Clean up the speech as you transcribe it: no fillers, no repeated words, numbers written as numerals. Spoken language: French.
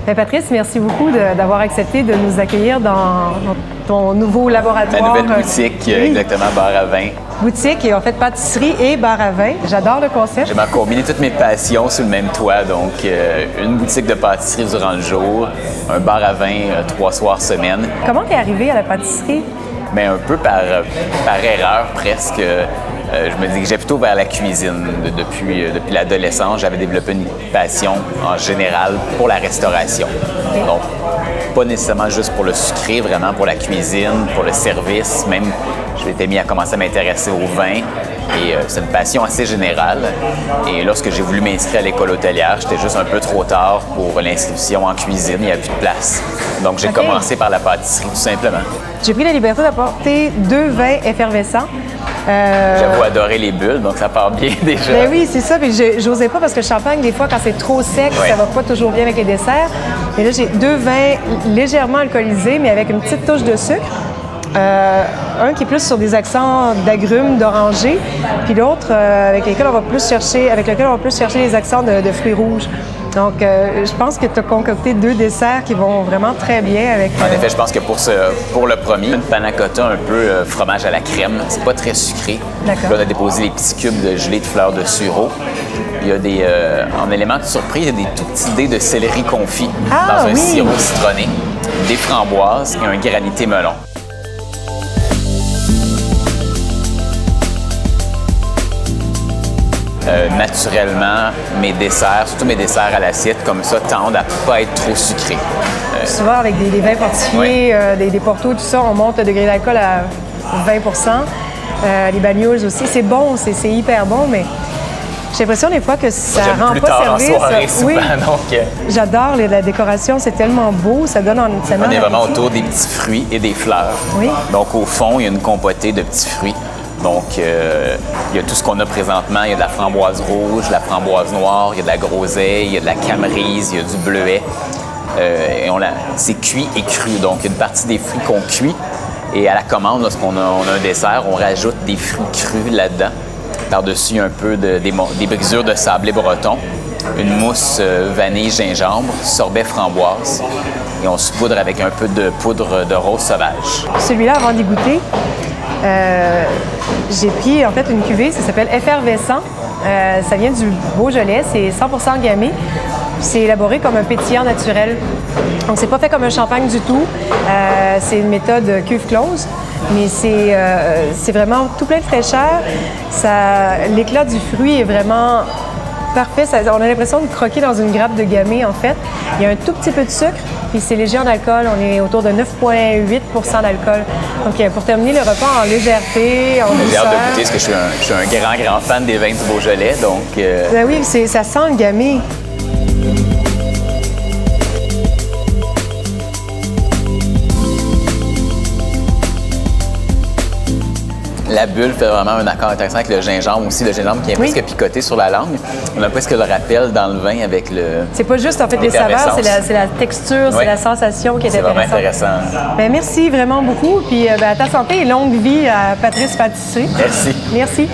Bien, Patrice, merci beaucoup d'avoir accepté de nous accueillir dans ton nouveau laboratoire. Ma nouvelle boutique, oui. exactement, bar à vin. Boutique et en fait pâtisserie et bar à vin. J'adore le concept. J'aimerais combiner toutes mes passions sous le même toit. Donc, une boutique de pâtisserie durant le jour, un bar à vin 3 soirs semaine. Comment tu es arrivé à la pâtisserie? Bien, un peu par erreur presque. Je me dirigeais plutôt vers la cuisine. Depuis l'adolescence, j'avais développé une passion en général pour la restauration. Okay. Donc, pas nécessairement juste pour le sucré, vraiment pour la cuisine, pour le service. Même, je m'étais mis à commencer à m'intéresser au vin. Et c'est une passion assez générale. Et lorsque j'ai voulu m'inscrire à l'école hôtelière, j'étais juste un peu trop tard pour l'inscription en cuisine. Il n'y avait plus de place. Donc, j'ai commencé par la pâtisserie, tout simplement. J'ai pris la liberté d'apporter 2 vins effervescents. J'avoue adorer les bulles, donc ça part bien déjà. Ben oui, c'est ça. Puis j'osais pas parce que le champagne, des fois, quand c'est trop sec, ça va pas toujours bien avec les desserts. Et là, j'ai 2 vins légèrement alcoolisés, mais avec une petite touche de sucre. Un qui est plus sur des accents d'agrumes, d'oranger, puis l'autre avec lequel on va plus chercher les accents de fruits rouges. Donc, je pense que tu as concocté 2 desserts qui vont vraiment très bien avec... En effet, je pense que pour le premier, une panna cotta un peu fromage à la crème. C'est pas très sucré. D'accord. Là, on a déposé les petits cubes de gelée de fleurs de sureau. Il y a des... en élément de surprise, il y a des tout petits dés de céleri confit dans un sirop citronné, des framboises et un granité melon. Naturellement, mes desserts, surtout mes desserts à l'assiette comme ça, tendent à ne pas être trop sucrés. Souvent, avec des vins fortifiés, des portos, tout ça, on monte le degré d'alcool à 20 les bagnoles aussi. C'est bon, c'est hyper bon, mais j'ai l'impression des fois que ça rend pas service. Souvent, donc, j'adore la décoration, c'est tellement beau, ça donne on est vraiment autour des petits fruits et des fleurs. Oui. Donc, au fond, il y a une compotée de petits fruits. Donc, il y a tout ce qu'on a présentement. Il y a de la framboise rouge, de la framboise noire, il y a de la groseille, il y a de la camerise, il y a du bleuet. C'est cuit et cru. Donc, il y a une partie des fruits qu'on cuit. Et à la commande, lorsqu'on a un dessert, on rajoute des fruits crus là-dedans. Par-dessus, un peu des brisures de sablé breton, une mousse vanille gingembre, sorbet framboise. Et on saupoudre avec un peu de poudre de rose sauvage. Celui-là, avant d'y goûter, j'ai pris en fait une cuvée, ça s'appelle Effervescent. Ça vient du Beaujolais, c'est 100% gamay. C'est élaboré comme un pétillant naturel. Donc, c'est pas fait comme un champagne du tout. C'est une méthode cuve close, mais c'est vraiment tout plein de fraîcheur. L'éclat du fruit est vraiment parfait. On a l'impression de croquer dans une grappe de gamay, en fait. Il y a un tout petit peu de sucre, puis c'est léger en alcool. On est autour de 9,8% d'alcool. Donc, pour terminer le repas en légèreté, en douceur. J'ai hâte de goûter parce que je suis un grand fan des vins du Beaujolais, donc... Ben oui, ça sent le gamay. La bulle fait vraiment un accord intéressant avec le gingembre aussi. Le gingembre qui est presque picoté sur la langue. On a presque le rappel dans le vin avec le... C'est pas juste en fait les saveurs, c'est la texture, c'est la sensation qui est intéressante. C'est vraiment intéressant. Bien, merci vraiment beaucoup. Puis à ta santé et longue vie à Patrice Pâtisserie. Merci. Merci.